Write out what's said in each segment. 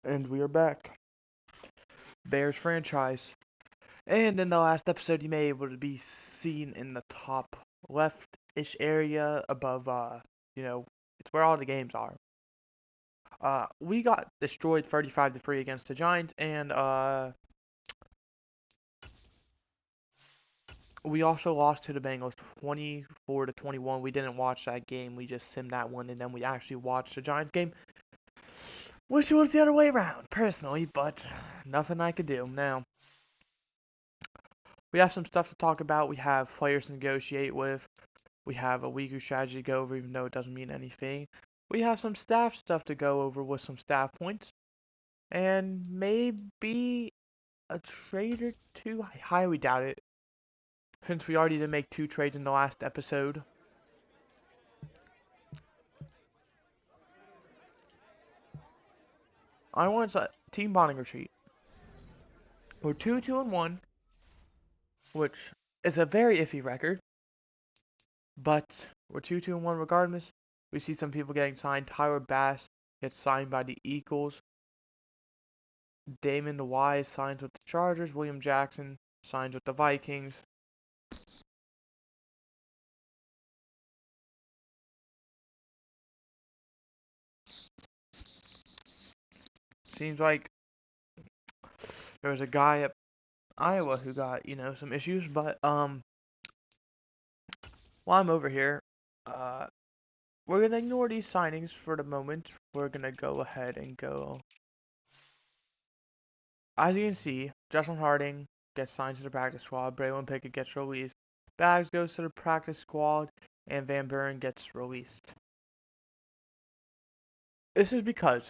And we are back. Bears franchise. And in the last episode, you may be able to be seen in the top left-ish area above, it's where all the games are. We got destroyed 35-3 against the Giants, and we also lost to the Bengals 24-21. We didn't watch that game. We just simmed that one, and then we actually watched the Giants game. Wish it was the other way around, personally, but nothing I could do. Now, we have some stuff to talk about. We have players to negotiate with. We have a weekly strategy to go over, even though it doesn't mean anything. We have some staff stuff to go over with some staff points. And maybe a trade or two. I highly doubt it, since we already did make 2 trades in the last episode. I want a team bonding retreat. We're 2-2-1, which is a very iffy record, but we're 2-2-1 regardless. We see some people getting signed. Tyler Bass gets signed by the Eagles. Damon Wise signs with the Chargers. William Jackson signs with the Vikings. Seems like there was a guy at Iowa who got, some issues, but while I'm over here, uh we're gonna ignore these signings for the moment. We're gonna go ahead and go. As you can see, Justin Harding gets signed to the practice squad, Braylon Pickett gets released, Bags goes to the practice squad, and Van Buren gets released. This is because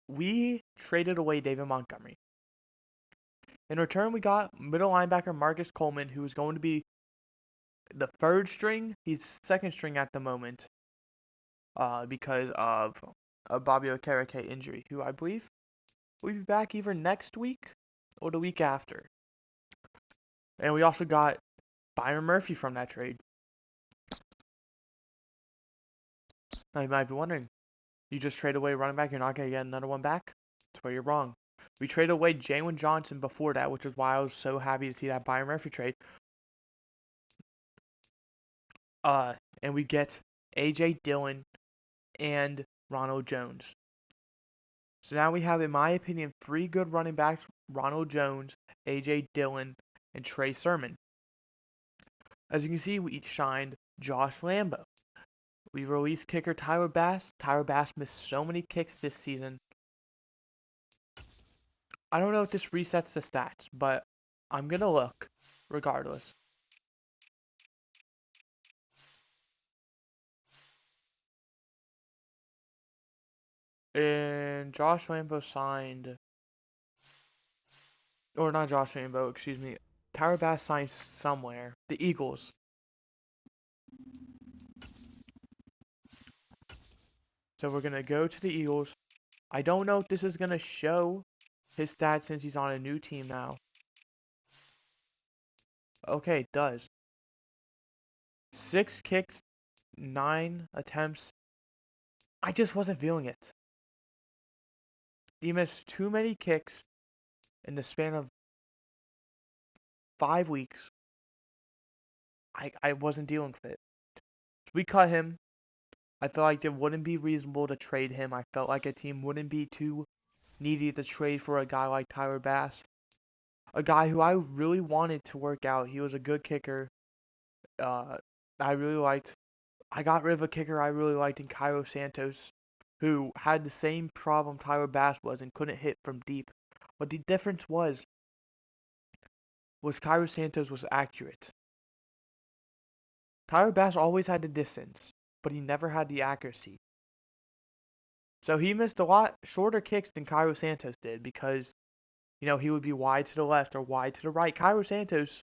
we traded away David Montgomery. In return, we got middle linebacker Marcus Coleman, who is going to be the third string. He's second string at the moment, because of a Bobby Okereke injury, who I believe will be back either next week or the week after. And we also got Byron Murphy from that trade. Now you might be wondering, you just trade away running back, you're not going to get another one back? That's where you're wrong. We traded away Jalen Johnson before that, which is why I was so happy to see that Byron Murphy trade. And we get A.J. Dillon and Ronald Jones. So now we have, in my opinion, 3 good running backs: Ronald Jones, A.J. Dillon, and Trey Sermon. As you can see, we shined Josh Lambo. We released kicker Tyler Bass. Tyler Bass missed so many kicks this season. I don't know if this resets the stats, but I'm going to look regardless. And Josh Lambo signed, or not Josh Lambo, excuse me. Tyler Bass signed somewhere. The Eagles. So we're going to go to the Eagles. I don't know if this is going to show his stats since he's on a new team now. Okay, it does. 6 kicks, 9 attempts. I just wasn't feeling it. He missed too many kicks in the span of 5 weeks. I wasn't dealing with it. We cut him. I felt like it wouldn't be reasonable to trade him. I felt like a team wouldn't be too needy to trade for a guy like Tyler Bass. A guy who I really wanted to work out. He was a good kicker. Uh, I really liked. I got rid of a kicker I really liked in Cairo Santos, who had the same problem Tyler Bass was and couldn't hit from deep. But the difference was Cairo Santos was accurate. Tyler Bass always had the distance, but he never had the accuracy. So he missed a lot shorter kicks than Cairo Santos did because, he would be wide to the left or wide to the right. Cairo Santos,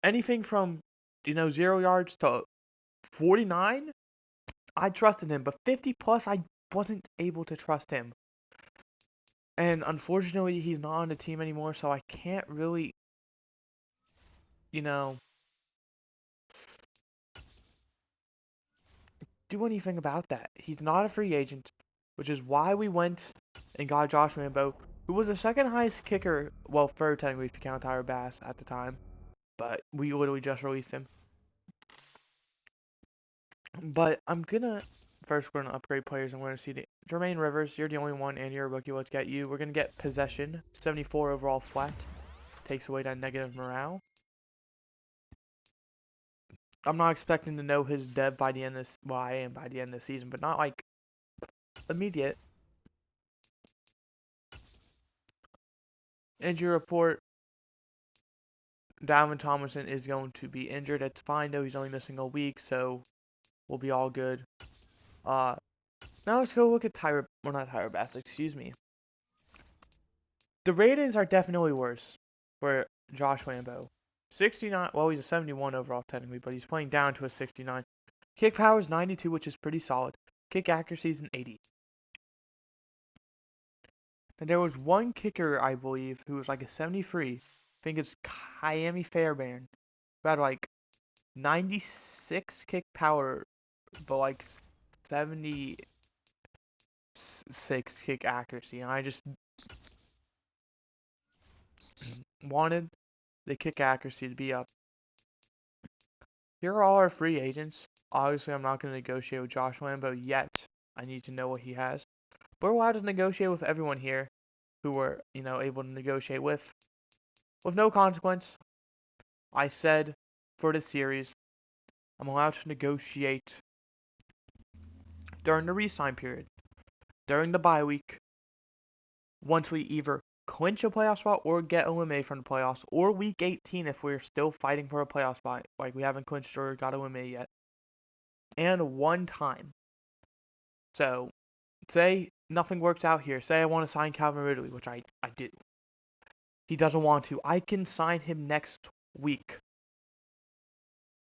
anything from, 0 yards to 49, I trusted him. But 50 plus, I wasn't able to trust him. And unfortunately, he's not on the team anymore, so I can't really, you know, do anything about that. He's not a free agent. which is why we went and got Josh Lambo, who was the second highest kicker, well, third technically if you count Tyler Bass at the time, but we literally just released him. But first we're gonna upgrade players, and we're gonna see Jermaine Rivers. You're the only one, and you're a rookie. Let's get you. We're gonna get possession, 74 overall flat, takes away that negative morale. I'm not expecting to know his dev by the end of this. Well, I am by the end of the season, but not like immediate. Injury report. Dalvin Tomlinson is going to be injured. It's fine though. He's only missing a week, so we'll be all good. Now let's go look at not Tyra Bass, excuse me. The ratings are definitely worse for Josh Lambo. 69, well, he's a 71 overall technically, but he's playing down to a 69. Kick power is 92, which is pretty solid. Kick accuracy is an 80. And there was one kicker, I believe, who was like a 73. I think it's Miami Fairbairn. Who had like 96 kick power, but like 76 kick accuracy. And I just wanted the kick accuracy to be up. Here are all our free agents. Obviously, I'm not going to negotiate with Josh Lambo yet. I need to know what he has. But we're allowed to negotiate with everyone here who we're, able to negotiate with no consequence. I said for this series, I'm allowed to negotiate during the re-sign period, during the bye week, once we either clinch a playoff spot or get eliminated from the playoffs, or week 18 if we're still fighting for a playoff spot, like we haven't clinched or got eliminated yet, and one time. So, say nothing works out here. Say I want to sign Calvin Ridley, which I do. He doesn't want to. I can sign him next week.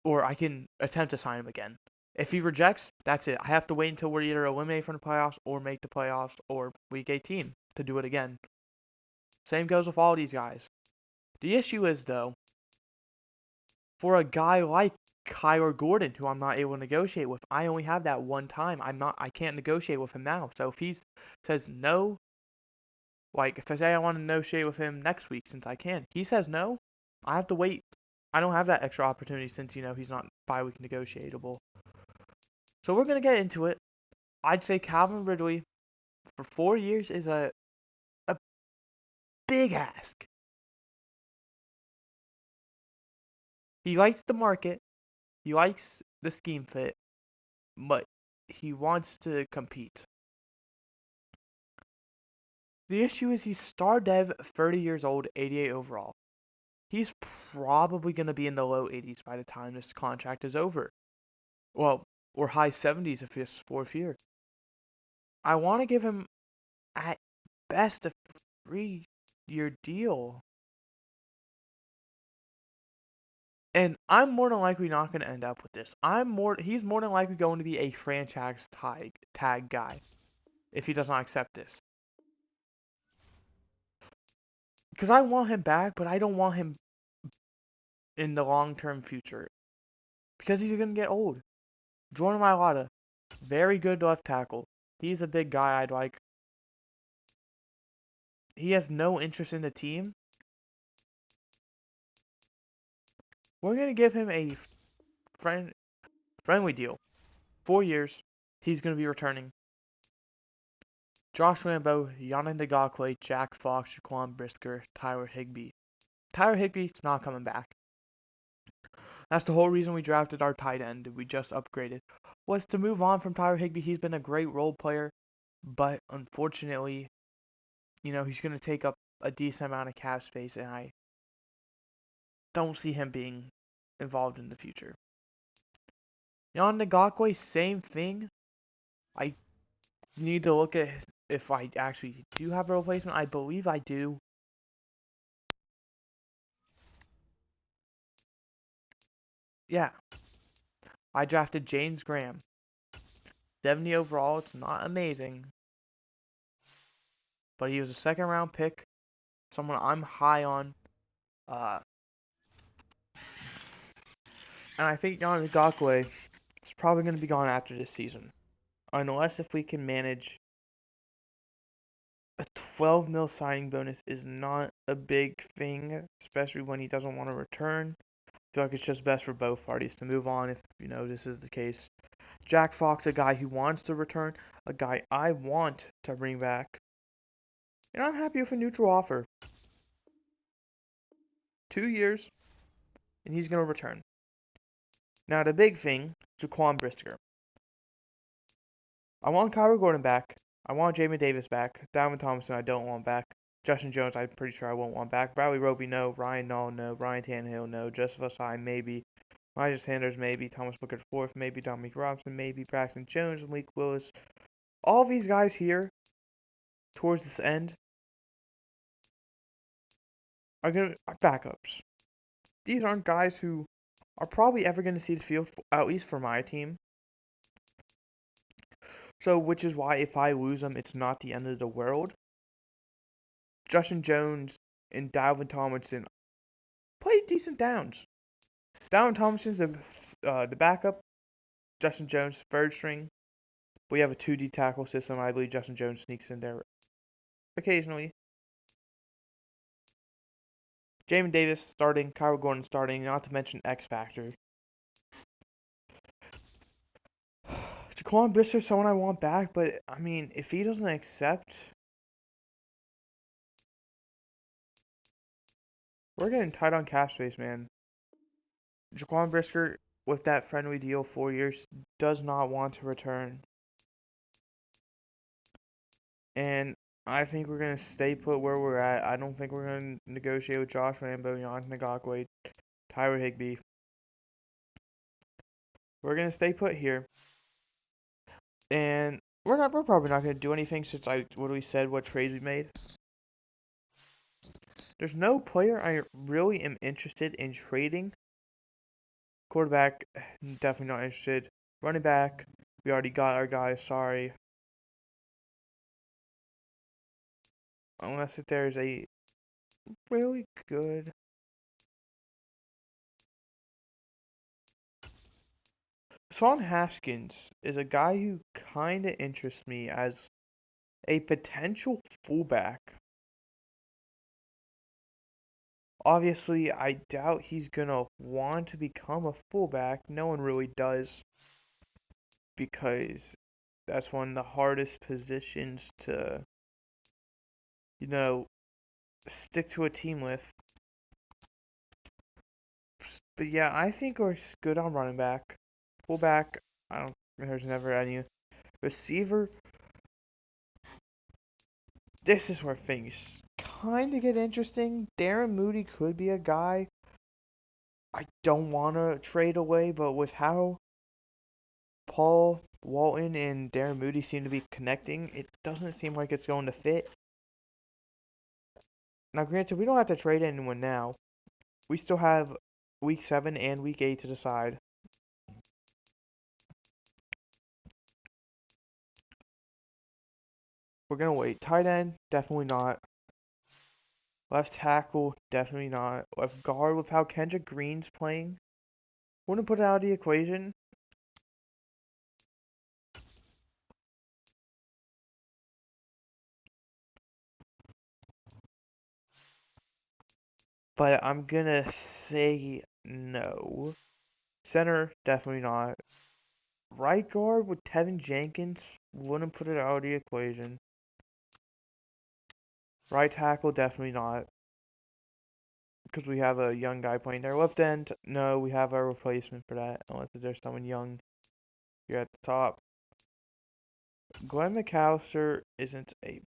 Or I can attempt to sign him again. If he rejects, that's it. I have to wait until we're either eliminated from the playoffs or make the playoffs or week 18 to do it again. Same goes with all these guys. The issue is, though, for a guy like Kyler Gordon, who I'm not able to negotiate with, I only have that one time. I can't negotiate with him now. So if he says no, like if I say I want to negotiate with him next week since I can, he says no, I have to wait. I don't have that extra opportunity since, he's not bye-week negotiable. So we're going to get into it. I'd say Calvin Ridley for 4 years is a big ask. He likes the market. He likes the scheme fit. But he wants to compete. The issue is he's star dev, 30 years old, 88 overall. He's probably going to be in the low 80s by the time this contract is over. Well, or high 70s if it's fourth year. I want to give him, at best, a 3-year deal. And I'm more than likely not going to end up with this. He's more than likely going to be a franchise tag guy if he does not accept this. Because I want him back, but I don't want him in the long-term future. Because he's going to get old. Jordan Mailata, very good left tackle. He's a big guy I'd like. He has no interest in the team. We're going to give him a friendly deal. 4 years. He's going to be returning. Josh Lambo, Yannick Ngakoue, Jack Fox, Jaquan Brisker, Tyler Higbee. Tyler Higbee's not coming back. That's the whole reason we drafted our tight end. We just upgraded. Was to move on from Tyler Higbee. He's been a great role player. But unfortunately, he's going to take up a decent amount of cap space. And I don't see him being involved in the future. Yannick Ngakoue, same thing. I need to look at if I actually do have a replacement. I believe I do. Yeah. I drafted James Graham. 70 overall. It's not amazing. But he was a second round pick. Someone I'm high on. And I think Yannick Ngakoue is probably going to be gone after this season. Unless if we can manage a 12 mil signing bonus is not a big thing, especially when he doesn't want to return. I feel like it's just best for both parties to move on if, this is the case. Jack Fox, a guy who wants to return, a guy I want to bring back. And I'm happy with a neutral offer. 2 years, and he's going to return. Now, the big thing, Jaquan Brisker. I want Kyler Gordon back. I want Jamin Davis back. Dalvin Thompson, I don't want back. Justin Jones, I'm pretty sure I won't want back. Bradley Roby, no. Ryan Nall, no. Ryan Tannehill, no. Joseph Ossai, maybe. Myles Sanders, maybe. Thomas Booker IV, maybe. Dominique Robinson, maybe. Braxton Jones, Malik Willis. All these guys here, towards this end, are backups. These aren't guys who are probably ever going to see the field, at least for my team. So, which is why if I lose them, it's not the end of the world. Justin Jones and Dalvin Tomlinson played decent downs. Dalvin Tomlinson's the backup. Justin Jones third string. We have a 2D tackle system. I believe Justin Jones sneaks in there occasionally. Jamin Davis starting, Kyler Gordon starting, not to mention X Factor. Jaquan Brisker is someone I want back, but I mean, if he doesn't accept, we're getting tight on cap space, man. Jaquan Brisker, with that friendly deal, 4 years, does not want to return. And I think we're going to stay put where we're at. I don't think we're going to negotiate with Josh Lambo, Yannick Ngakoue, Tyler Higbee. We're going to stay put here. And we're probably not going to do anything since what trades we made. There's no player I really am interested in trading. Quarterback, definitely not interested. Running back, we already got our guy, sorry. Unless if there's a really good... Dwayne Haskins is a guy who kind of interests me as a potential fullback. Obviously, I doubt he's going to want to become a fullback. No one really does, because that's one of the hardest positions to, stick to a team with. But yeah, I think we're good on running back. Fullback, there's never any. Receiver, this is where things kind of get interesting. Darren Mooney could be a guy I don't want to trade away, but with how Paul Walton and Darren Mooney seem to be connecting, it doesn't seem like it's going to fit. Now, granted, we don't have to trade anyone now. We still have Week 7 and Week 8 to decide. We're going to wait. Tight end, definitely not. Left tackle, definitely not. Left guard, with how Kendrick Green's playing, wouldn't put it out of the equation. But I'm gonna say no. Center, definitely not. Right guard with Tevin Jenkins, wouldn't put it out of the equation. Right tackle, definitely not. Because we have a young guy playing there. Left end, no, we have a replacement for that. Unless there's someone young here at the top. Glenn McAllister isn't a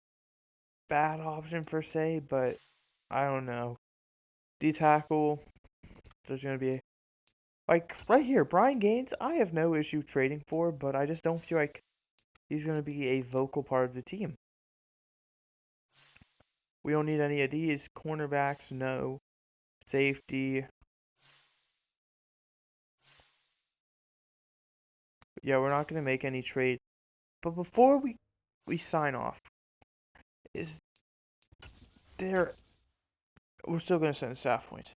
bad option per se, but I don't know. D tackle, there's going to be, like, right here, Brian Gaines, I have no issue trading for, but I just don't feel like he's going to be a vocal part of the team. We don't need any of these. Cornerbacks, no. Safety. Yeah, we're not going to make any trade. But before we sign off, is there... We're still going to send staff points. Is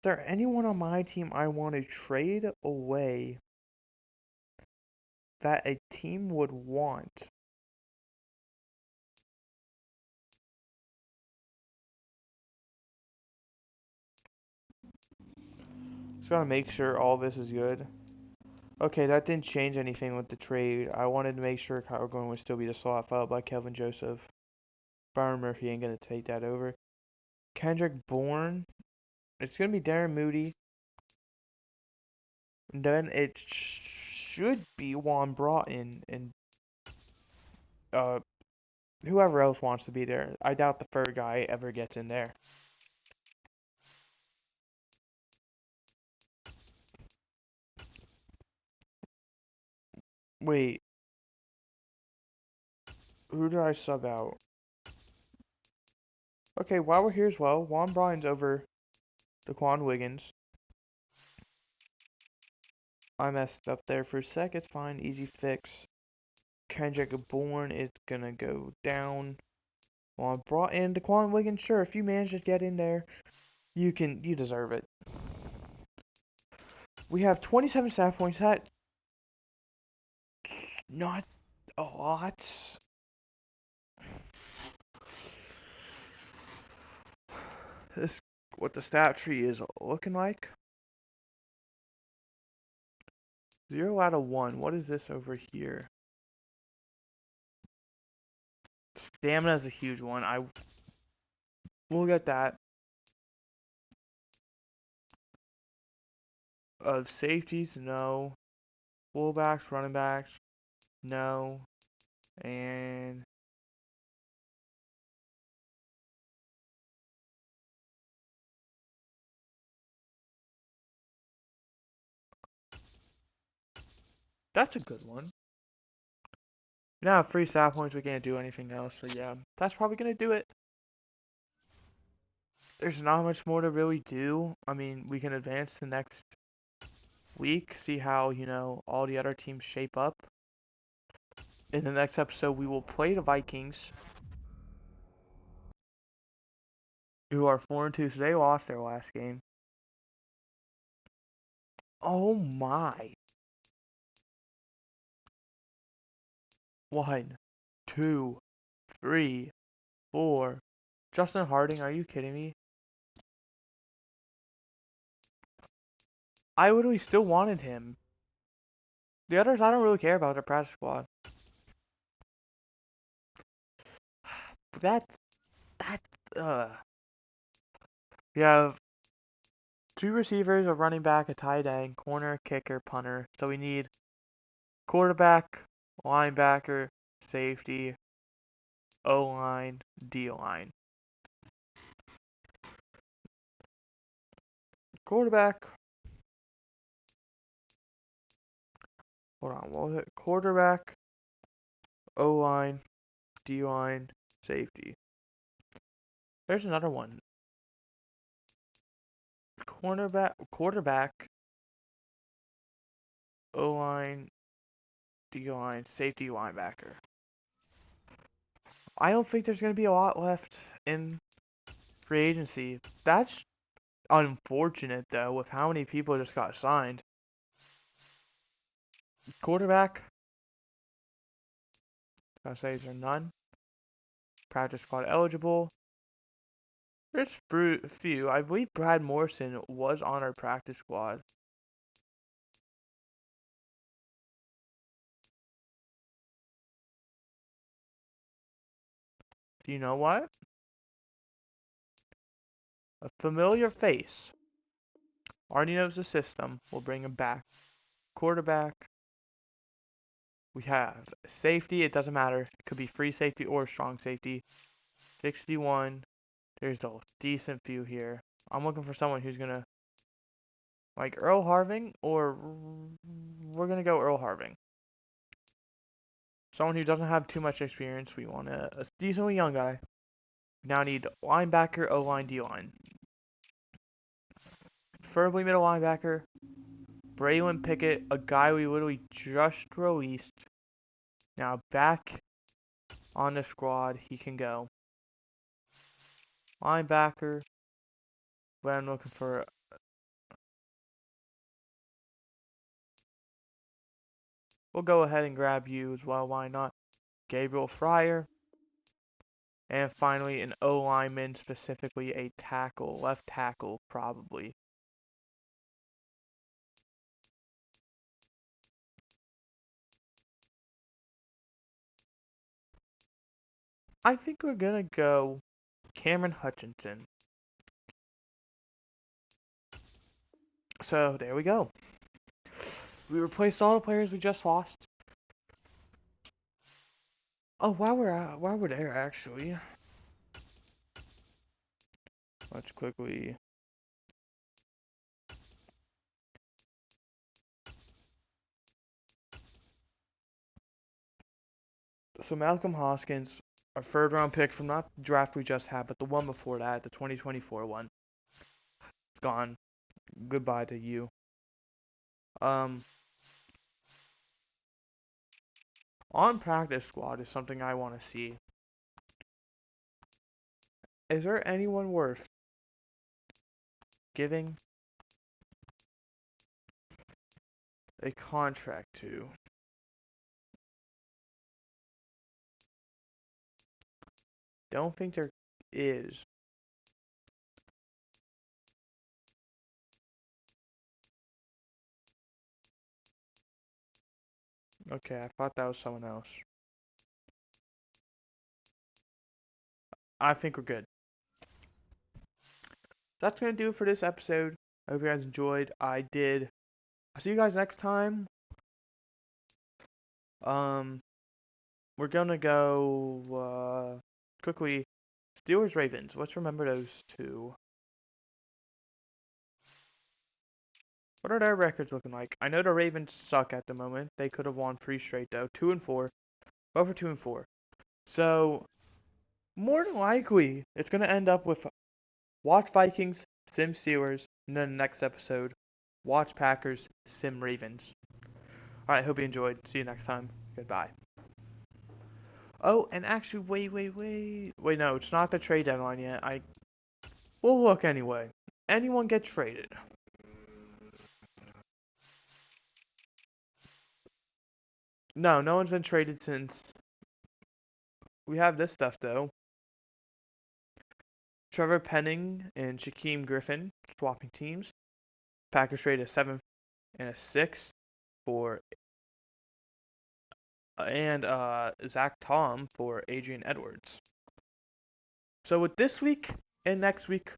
there anyone on my team I want to trade away that a team would want? Just gotta make sure all this is good. Okay, that didn't change anything with the trade. I wanted to make sure Kyle Gordon would still be the slot followed by Kelvin Joseph. Byron Murphy ain't gonna take that over. Kendrick Bourne. It's gonna be Darren Moody. And then it should be Juan Broughton and uh whoever else wants to be there. I doubt the third guy ever gets in there. Wait, who did I sub out? Okay, while we're here as well, Juan Broughton's over Daquan Wiggins. I messed up there for a sec. It's fine. Easy fix. Kendrick Bourne is gonna go down. Well, I brought in Daquan Wiggins. Sure, if you manage to get in there, you deserve it. We have 27 staff points. That not a lot. This what the stat tree is looking like. 0 out of 1. What is this over here? Stamina is a huge one. We'll get that. Of safeties, no. Fullbacks, running backs, no. And that's a good one. We now have 3 staff points. We can't do anything else. So yeah, that's probably gonna do it. There's not much more to really do. I mean, we can advance the next week, see how, all the other teams shape up. In the next episode, we will play the Vikings, who are 4-2, so they lost their last game. Oh my. 1, 2, 3, 4. Justin Harding, are you kidding me? I literally still wanted him. The others, I don't really care about their practice squad. That, that, we have 2 receivers, a running back, a tight end, corner, kicker, punter. So we need quarterback, linebacker, safety, O-line, D-line. Quarterback. Hold on, what was it? Quarterback, O-line, D-line, safety. There's another one. Quarterback, O-line, D-line, safety, linebacker. I don't think there's going to be a lot left in free agency. That's unfortunate, though, with how many people just got signed. Quarterback, I'll say there none. Practice squad eligible. There's few. I believe Brad Morrison was on our practice squad. Do you know what? A familiar face. Already knows the system. We'll bring him back. Quarterback. We have safety. It doesn't matter. It could be free safety or strong safety. 61. There's a decent few here. I'm looking for someone who's going to like Earl Harving, or we're going to go Earl Harving. Someone who doesn't have too much experience. We want a decently young guy. We now need linebacker, O-line, D-line. Preferably middle linebacker. Braylon Pickett, a guy we literally just released. Now back on the squad, he can go. Linebacker. But I'm looking for. We'll go ahead and grab you as well. Why not? Gabriel Fryer. And finally, an O lineman, specifically a tackle, left tackle, probably. I think we're gonna go Cameron Hutchinson. So there we go. We replaced all the players we just lost. Oh, while we're there, actually, let's quickly. So Malcolm Hoskins, our third round pick from not the draft we just had, but the one before that, the 2024 one, it's gone. Goodbye to you. Um, on practice squad is something I want to see. Is there anyone worth giving a contract to? Don't think there is. Okay, I thought that was someone else. I think we're good. That's gonna do it for this episode. I hope you guys enjoyed. I did. I'll see you guys next time. Um, we're gonna go quickly. Steelers Ravens. Let's remember those two. What are their records looking like? I know the Ravens suck at the moment. They could have won 3 straight though. 2-4. Over 2-4. So more than likely, it's gonna end up with watch Vikings, Sim Steelers, and then the next episode, watch Packers, Sim Ravens. Alright, hope you enjoyed. See you next time. Goodbye. Oh, and actually, wait, no, it's not the trade deadline yet. We'll look anyway. Anyone get traded? No, no one's been traded since. We have this stuff though. Trevor Penning and Shaquem Griffin swapping teams. Packers traded a 7th and a 6th for and Zach Tom for Adrian Edwards. So with this week and next week,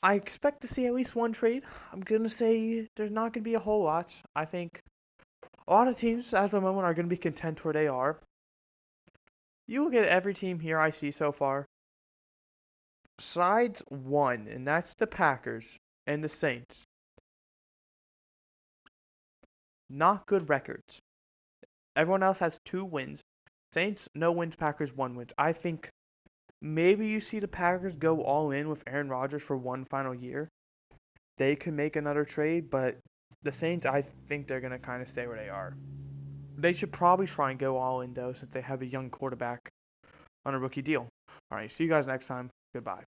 I expect to see at least one trade. I'm gonna say there's not gonna be a whole lot. I think a lot of teams at the moment are gonna be content where they are. You will get every team here I see so far. Besides one, and that's the Packers and the Saints. Not good records. Everyone else has 2 wins. Saints, no wins. Packers, 1 wins. I think maybe you see the Packers go all in with Aaron Rodgers for one final year. They could make another trade, but the Saints, I think they're going to kind of stay where they are. They should probably try and go all in, though, since they have a young quarterback on a rookie deal. Alright, see you guys next time. Goodbye.